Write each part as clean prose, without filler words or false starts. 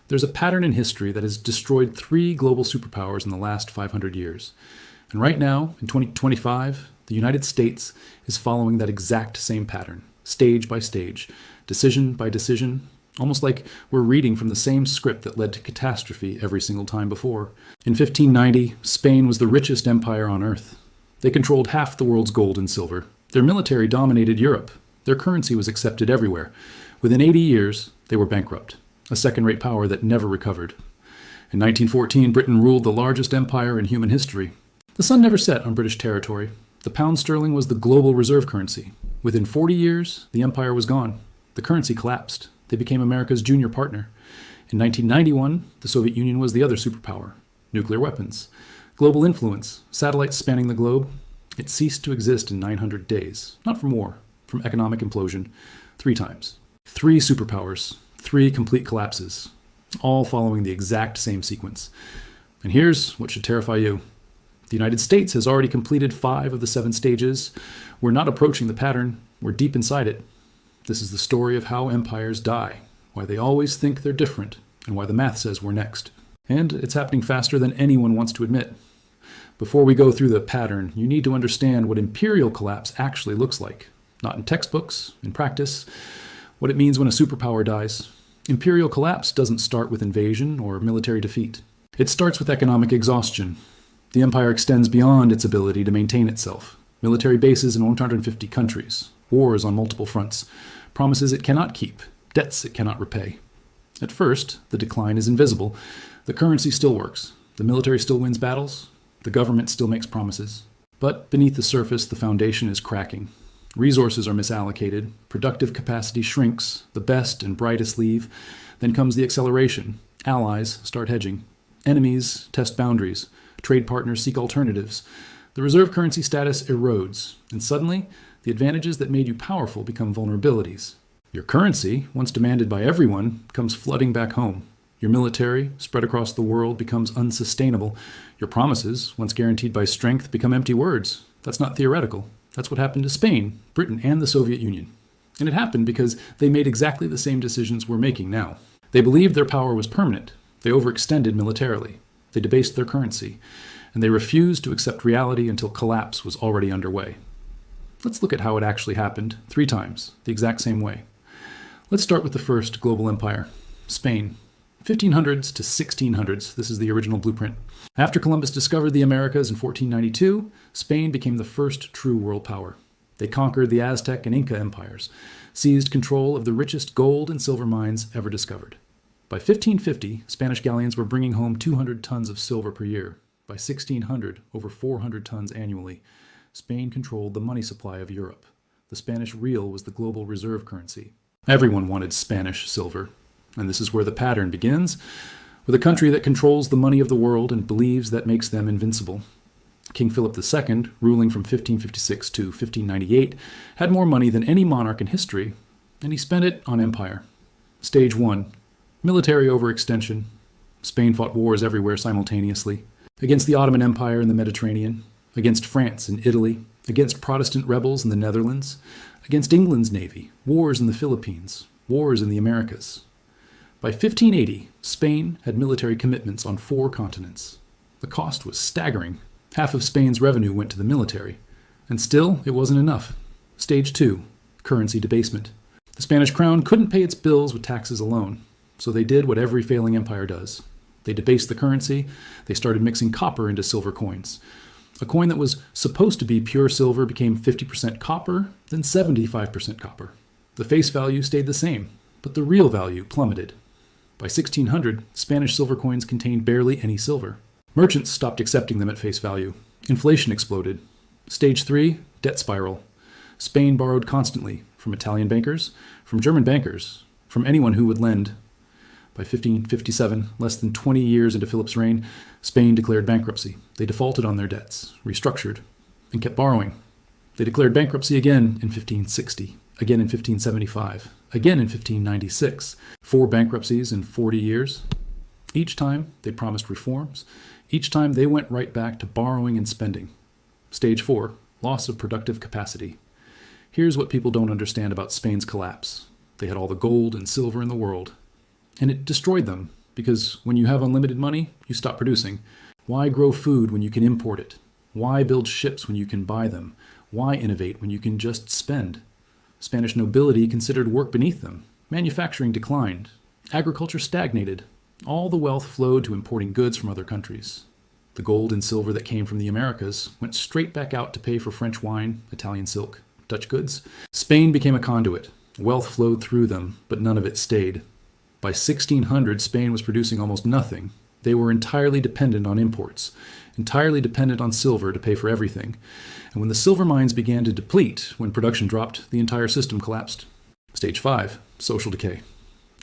There's a pattern in history that has destroyed 3 global superpowers in the last 500 years. And right now, in 2025, the United States is following that exact same pattern, stage by stage, decision by decision, almost like we're reading from the same script that led to catastrophe every single time before. In 1590, Spain was the richest empire on earth. They controlled half the world's gold and silver. Their military dominated Europe. Their currency was accepted everywhere. Within 80 years, they were bankrupt, a second-rate power that never recovered. In 1914, Britain ruled the largest empire in human history. The sun never set on British territory. The pound sterling was the global reserve currency. Within 40 years, the empire was gone. The currency collapsed. They became America's junior partner. In 1991, the Soviet Union was the other superpower. Nuclear weapons, global influence, satellites spanning the globe. It ceased to exist in 900 days, not from war, from economic implosion, 3 times. 3 superpowers, 3 complete collapses, all following the exact same sequence. And here's what should terrify you. The United States has already completed 5 of the 7 stages. We're not approaching the pattern, we're deep inside it. This is the story of how empires die, why they always think they're different, and why the math says we're next. And it's happening faster than anyone wants to admit. Before we go through the pattern, you need to understand what imperial collapse actually looks like. Not in textbooks, in practice, what it means when a superpower dies. Imperial collapse doesn't start with invasion or military defeat. It starts with economic exhaustion. The empire extends beyond its ability to maintain itself. Military bases in 150 countries, wars on multiple fronts, promises it cannot keep, debts it cannot repay. At first, the decline is invisible. The currency still works. The military still wins battles. The government still makes promises. But beneath the surface, the foundation is cracking. Resources are misallocated. Productive capacity shrinks. The best and brightest leave. Then comes the acceleration. Allies start hedging. Enemies test boundaries. Trade partners seek alternatives. The reserve currency status erodes. And suddenly, the advantages that made you powerful become vulnerabilities. Your currency, once demanded by everyone, comes flooding back home. Your military, spread across the world, becomes unsustainable. Your promises, once guaranteed by strength, become empty words. That's not theoretical. That's what happened to Spain, Britain, and the Soviet Union. And it happened because they made exactly the same decisions we're making now. They believed their power was permanent. They overextended militarily. They debased their currency. And they refused to accept reality until collapse was already underway. Let's look at how it actually happened 3 times, the exact same way. Let's start with the first global empire, Spain. 1500s to 1600s, this is the original blueprint. After Columbus discovered the Americas in 1492, Spain became the first true world power. They conquered the Aztec and Inca empires, seized control of the richest gold and silver mines ever discovered. By 1550, Spanish galleons were bringing home 200 tons of silver per year. By 1600, over 400 tons annually. Spain controlled the money supply of Europe. The Spanish real was the global reserve currency. Everyone wanted Spanish silver. And this is where the pattern begins, with a country that controls the money of the world and believes that makes them invincible. King Philip II, ruling from 1556 to 1598, had more money than any monarch in history, and he spent it on empire. Stage 1. Military overextension. Spain fought wars everywhere simultaneously. Against the Ottoman Empire in the Mediterranean, against France and Italy, against Protestant rebels in the Netherlands, against England's navy, wars in the Philippines, wars in the Americas. By 1580, Spain had military commitments on 4 continents. The cost was staggering. Half of Spain's revenue went to the military. And still, it wasn't enough. Stage 2, currency debasement. The Spanish crown couldn't pay its bills with taxes alone, so they did what every failing empire does. They debased the currency. They started mixing copper into silver coins. A coin that was supposed to be pure silver became 50% copper, then 75% copper. The face value stayed the same, but the real value plummeted. By 1600, Spanish silver coins contained barely any silver. Merchants stopped accepting them at face value. Inflation exploded. Stage 3, debt spiral. Spain borrowed constantly from Italian bankers, from German bankers, from anyone who would lend. By 1557, less than 20 years into Philip's reign, Spain declared bankruptcy. They defaulted on their debts, restructured, and kept borrowing. They declared bankruptcy again in 1560, again in 1575, again in 1596. 4 bankruptcies in 40 years. Each time they promised reforms. Each time they went right back to borrowing and spending. Stage 4, loss of productive capacity. Here's what people don't understand about Spain's collapse. They had all the gold and silver in the world. And it destroyed them, because when you have unlimited money, you stop producing. Why grow food when you can import it? Why build ships when you can buy them? Why innovate when you can just spend? Spanish nobility considered work beneath them. Manufacturing declined. Agriculture stagnated. All the wealth flowed to importing goods from other countries. The gold and silver that came from the Americas went straight back out to pay for French wine, Italian silk, Dutch goods. Spain became a conduit. Wealth flowed through them, but none of it stayed. By 1600, Spain was producing almost nothing. They were entirely dependent on imports, entirely dependent on silver to pay for everything. And when the silver mines began to deplete, when production dropped, the entire system collapsed. Stage 5, social decay.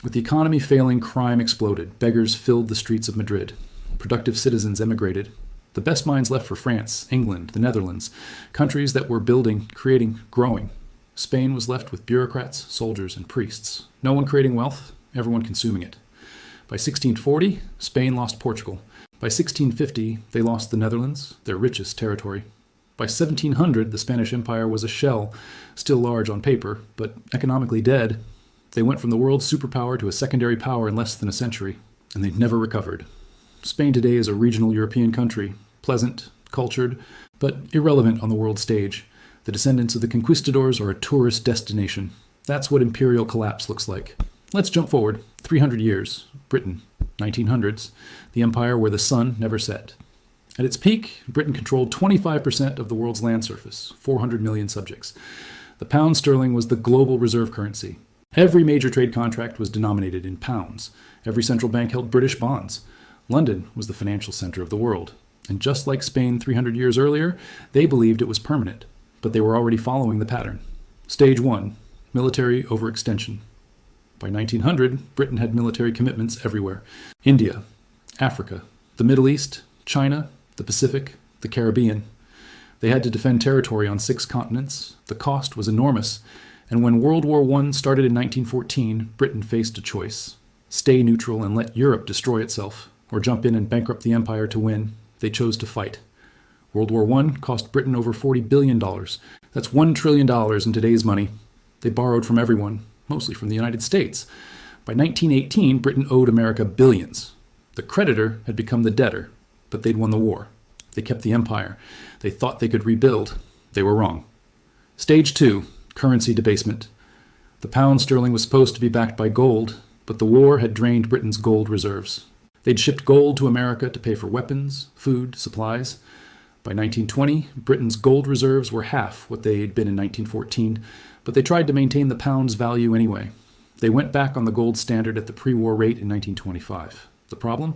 With the economy failing, crime exploded. Beggars filled the streets of Madrid. Productive citizens emigrated. The best minds left for France, England, the Netherlands, countries that were building, creating, growing. Spain was left with bureaucrats, soldiers, and priests. No one creating wealth, everyone consuming it. By 1640, Spain lost Portugal. By 1650, they lost the Netherlands, their richest territory. By 1700, the Spanish Empire was a shell, still large on paper, but economically dead. They went from the world's superpower to a secondary power in less than a century, and they've never recovered. Spain today is a regional European country, pleasant, cultured, but irrelevant on the world stage. The descendants of the conquistadors are a tourist destination. That's what imperial collapse looks like. Let's jump forward 300 years. Britain, 1900s, the empire where the sun never set. At its peak, Britain controlled 25% of the world's land surface, 400 million subjects. The pound sterling was the global reserve currency. Every major trade contract was denominated in pounds. Every central bank held British bonds. London was the financial center of the world. And just like Spain 300 years earlier, they believed it was permanent, but they were already following the pattern. Stage 1, military overextension. By 1900, Britain had military commitments everywhere. India, Africa, the Middle East, China, the Pacific, the Caribbean. They had to defend territory on 6 continents. The cost was enormous. And when World War I started in 1914, Britain faced a choice. Stay neutral and let Europe destroy itself, or jump in and bankrupt the empire to win. They chose to fight. World War I cost Britain over $40 billion. That's $1 trillion in today's money. They borrowed from everyone, mostly from the United States. By 1918, Britain owed America billions. The creditor had become the debtor, but they'd won the war. They kept the empire. They thought they could rebuild. They were wrong. Stage 2, currency debasement. The pound sterling was supposed to be backed by gold, but the war had drained Britain's gold reserves. They'd shipped gold to America to pay for weapons, food, supplies. By 1920, Britain's gold reserves were half what they'd been in 1914, but they tried to maintain the pound's value anyway. They went back on the gold standard at the pre-war rate in 1925. The problem?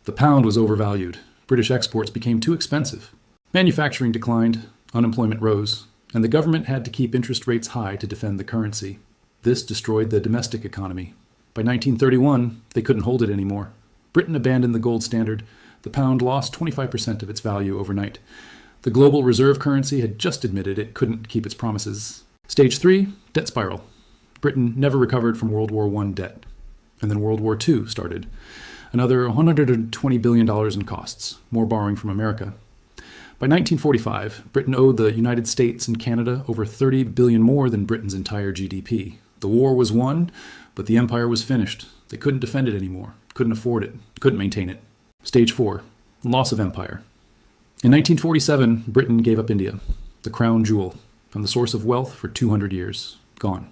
The pound was overvalued. British exports became too expensive. Manufacturing declined, unemployment rose, and the government had to keep interest rates high to defend the currency. This destroyed the domestic economy. By 1931, they couldn't hold it anymore. Britain abandoned the gold standard. The pound lost 25% of its value overnight. The global reserve currency had just admitted it couldn't keep its promises. Stage 3, debt spiral. Britain never recovered from World War I debt. And then World War II started. Another $120 billion in costs, more borrowing from America. By 1945, Britain owed the United States and Canada over $30 billion more than Britain's entire GDP. The war was won, but the empire was finished. They couldn't defend it anymore, couldn't afford it, couldn't maintain it. Stage 4, loss of empire. In 1947, Britain gave up India, the crown jewel, and the source of wealth for 200 years. Gone.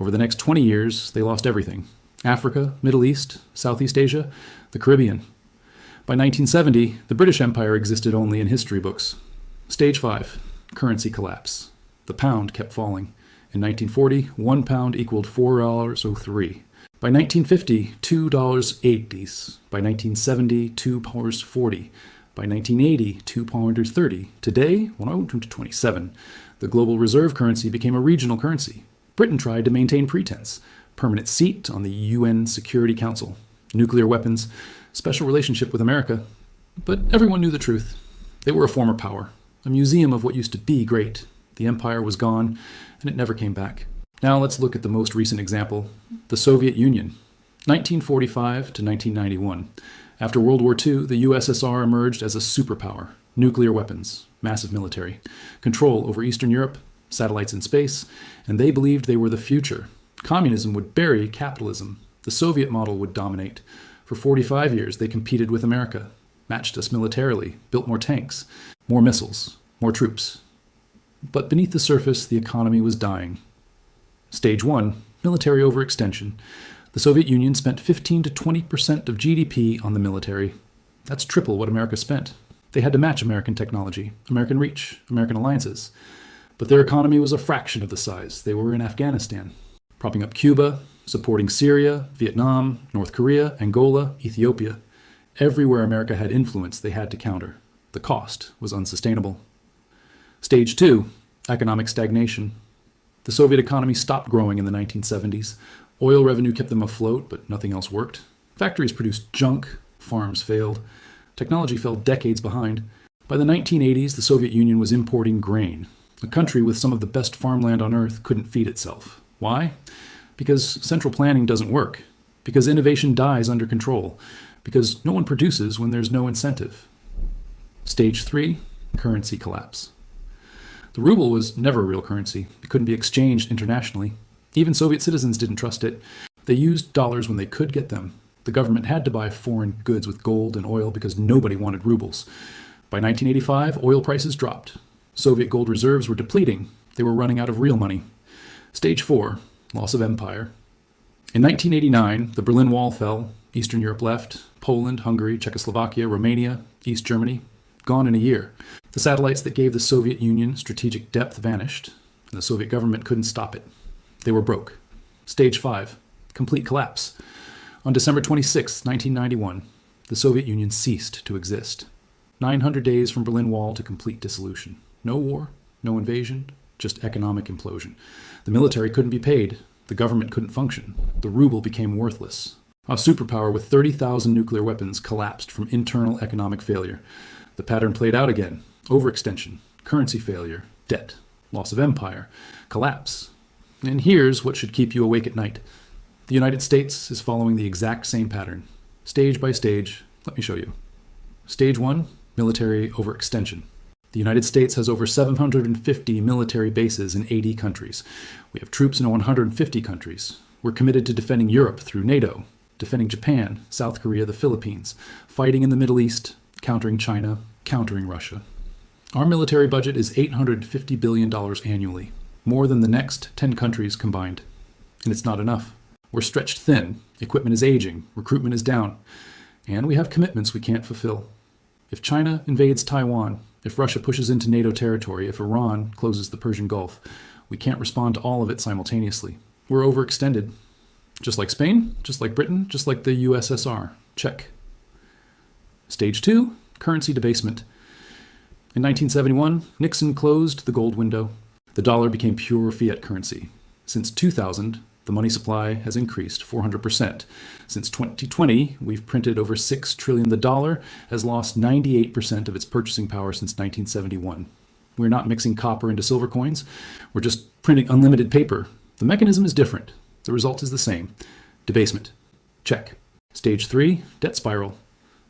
Over the next 20 years, they lost everything. Africa, Middle East, Southeast Asia, the Caribbean. By 1970, the British Empire existed only in history books. Stage 5, currency collapse. The pound kept falling. In 1940, 1 pound equaled $4.03. By 1950, $2.80. By 1970, £2.40. By 1980, £2.30. Today, 127. The global reserve currency became a regional currency. Britain tried to maintain pretense. Permanent seat on the UN Security Council. Nuclear weapons. Special relationship with America. But everyone knew the truth. They were a former power. A museum of what used to be great. The empire was gone, and it never came back. Now let's look at the most recent example, the Soviet Union. 1945 to 1991. After World War II, the USSR emerged as a superpower. Nuclear weapons, massive military, control over Eastern Europe, satellites in space, and they believed they were the future. Communism would bury capitalism. The Soviet model would dominate. For 45 years, they competed with America, matched us militarily, built more tanks, more missiles, more troops. But beneath the surface, the economy was dying. Stage 1, military overextension. The Soviet Union spent 15 to 20% of GDP on the military. That's triple what America spent. They had to match American technology, American reach, American alliances. But their economy was a fraction of the size. They were in Afghanistan, propping up Cuba, supporting Syria, Vietnam, North Korea, Angola, Ethiopia. Everywhere America had influence, they had to counter. The cost was unsustainable. Stage 2, economic stagnation. The Soviet economy stopped growing in the 1970s. Oil revenue kept them afloat, but nothing else worked. Factories produced junk, farms failed. Technology fell decades behind. By the 1980s, the Soviet Union was importing grain. A country with some of the best farmland on earth couldn't feed itself. Why? Because central planning doesn't work. Because innovation dies under control. Because no one produces when there's no incentive. Stage 3, currency collapse. The ruble was never a real currency. It couldn't be exchanged internationally. Even Soviet citizens didn't trust it. They used dollars when they could get them. The government had to buy foreign goods with gold and oil because nobody wanted rubles. By 1985, oil prices dropped. Soviet gold reserves were depleting. They were running out of real money. Stage 4, loss of empire. In 1989, the Berlin Wall fell. Eastern Europe left. Poland, Hungary, Czechoslovakia, Romania, East Germany, gone in a year. The satellites that gave the Soviet Union strategic depth vanished, and the Soviet government couldn't stop it. They were broke. Stage 5, complete collapse. On December 26, 1991, the Soviet Union ceased to exist. 900 days from Berlin Wall to complete dissolution. No war, no invasion, just economic implosion. The military couldn't be paid. The government couldn't function. The ruble became worthless. A superpower with 30,000 nuclear weapons collapsed from internal economic failure. The pattern played out again. Overextension, currency failure, debt, loss of empire, collapse. And here's what should keep you awake at night. The United States is following the exact same pattern. Stage by stage, let me show you. Stage 1, military overextension. The United States has over 750 military bases in 80 countries. We have troops in 150 countries. We're committed to defending Europe through NATO, defending Japan, South Korea, the Philippines, fighting in the Middle East, countering China, countering Russia. Our military budget is $850 billion annually, more than the next 10 countries combined. And it's not enough. We're stretched thin, equipment is aging, recruitment is down, and we have commitments we can't fulfill. If China invades Taiwan, if Russia pushes into NATO territory, if Iran closes the Persian Gulf, we can't respond to all of it simultaneously. We're overextended. Just like Spain, just like Britain, just like the USSR. Check. Stage 2, currency debasement. In 1971, Nixon closed the gold window. The dollar became pure fiat currency. Since 2000, the money supply has increased 400%. Since 2020, we've printed over $6 trillion. The dollar has lost 98% of its purchasing power since 1971. We're not mixing copper into silver coins. We're just printing unlimited paper. The mechanism is different. The result is the same. Debasement. Check. Stage 3, debt spiral.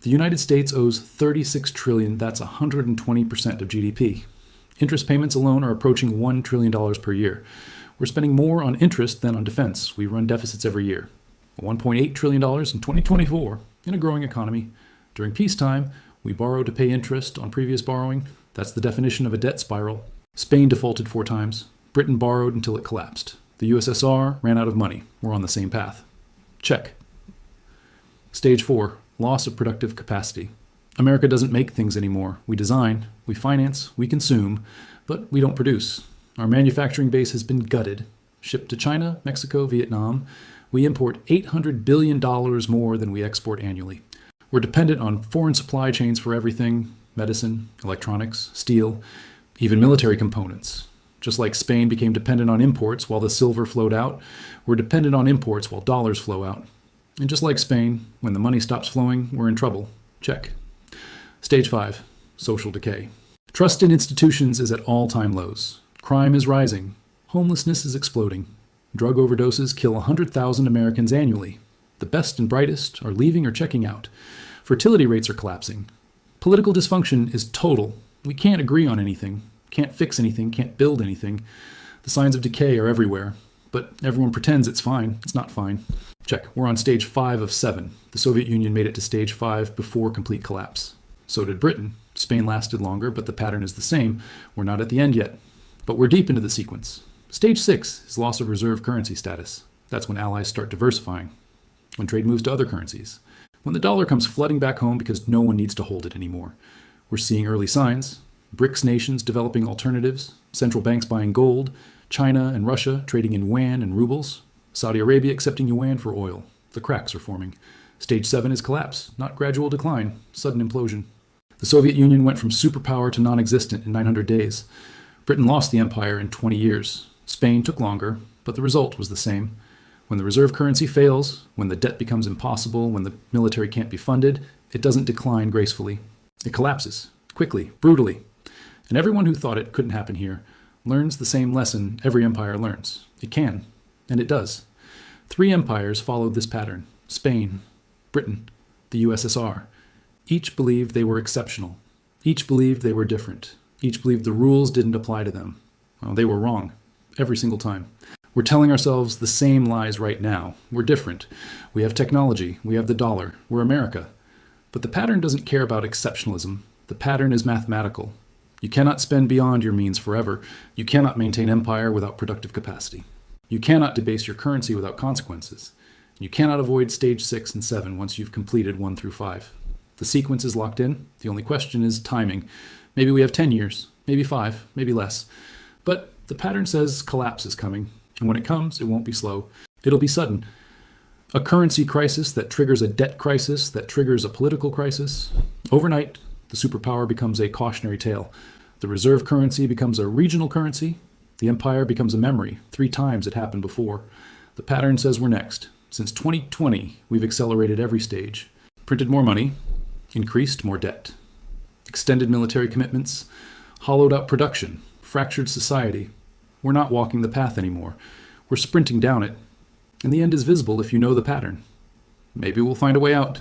The United States owes $36 trillion. That's 120% of GDP. Interest payments alone are approaching $1 trillion per year. We're spending more on interest than on defense. We run deficits every year. $1.8 trillion in 2024 in a growing economy. During peacetime, we borrow to pay interest on previous borrowing. That's the definition of a debt spiral. Spain defaulted 4 times. Britain borrowed until it collapsed. The USSR ran out of money. We're on the same path. Check. Stage 4, loss of productive capacity. America doesn't make things anymore. We design, we finance, we consume, but we don't produce. Our manufacturing base has been gutted. Shipped to China, Mexico, Vietnam, we import $800 billion more than we export annually. We're dependent on foreign supply chains for everything: medicine, electronics, steel, even military components. Just like Spain became dependent on imports while the silver flowed out, we're dependent on imports while dollars flow out. And just like Spain, when the money stops flowing, we're in trouble. Check. Stage 5, social decay. Trust in institutions is at all-time lows. Crime is rising. Homelessness is exploding. Drug overdoses kill 100,000 Americans annually. The best and brightest are leaving or checking out. Fertility rates are collapsing. Political dysfunction is total. We can't agree on anything, can't fix anything, can't build anything. The signs of decay are everywhere, but everyone pretends it's fine. It's not fine. Check. We're on stage 5 of 7. The Soviet Union made it to stage 5 before complete collapse. So did Britain. Spain lasted longer, but the pattern is the same. We're not at the end yet, but we're deep into the sequence. Stage 6 is loss of reserve currency status. That's when allies start diversifying, when trade moves to other currencies, when the dollar comes flooding back home because no one needs to hold it anymore. We're seeing early signs. BRICS nations developing alternatives, central banks buying gold, China and Russia trading in yuan and rubles, Saudi Arabia accepting yuan for oil. The cracks are forming. Stage 7 is collapse, not gradual decline, sudden implosion. The Soviet Union went from superpower to non-existent in 900 days. Britain lost the empire in 20 years. Spain took longer, but the result was the same. When the reserve currency fails, when the debt becomes impossible, when the military can't be funded, it doesn't decline gracefully. It collapses, quickly, brutally. And everyone who thought it couldn't happen here learns the same lesson every empire learns. It can, and it does. 3 empires followed this pattern: Spain, Britain, the USSR. Each believed they were exceptional. Each believed they were different. Each believed the rules didn't apply to them. Well, they were wrong, every single time. We're telling ourselves the same lies right now. We're different. We have technology. We have the dollar. We're America. But the pattern doesn't care about exceptionalism. The pattern is mathematical. You cannot spend beyond your means forever. You cannot maintain empire without productive capacity. You cannot debase your currency without consequences. You cannot avoid stage 6 and 7 once you've completed 1 through 5. The sequence is locked in. The only question is timing. Maybe we have 10 years, maybe 5, maybe less. But the pattern says collapse is coming. And when it comes, it won't be slow. It'll be sudden. A currency crisis that triggers a debt crisis that triggers a political crisis. Overnight, the superpower becomes a cautionary tale. The reserve currency becomes a regional currency. The empire becomes a memory. 3 times it happened before. The pattern says we're next. Since 2020, we've accelerated every stage. Printed more money, increased more debt. Extended military commitments, hollowed out production, fractured society. We're not walking the path anymore. We're sprinting down it. And the end is visible if you know the pattern. Maybe we'll find a way out.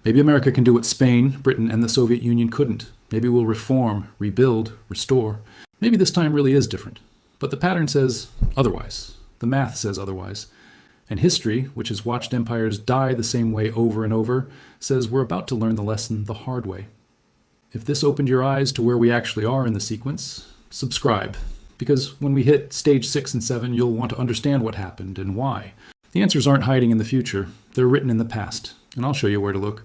Maybe America can do what Spain, Britain, and the Soviet Union couldn't. Maybe we'll reform, rebuild, restore. Maybe this time really is different. But the pattern says otherwise. The math says otherwise. And history, which has watched empires die the same way over and over, says we're about to learn the lesson the hard way. If this opened your eyes to where we actually are in the sequence, subscribe. Because when we hit stage 6 and 7, you'll want to understand what happened and why. The answers aren't hiding in the future. They're written in the past. And I'll show you where to look.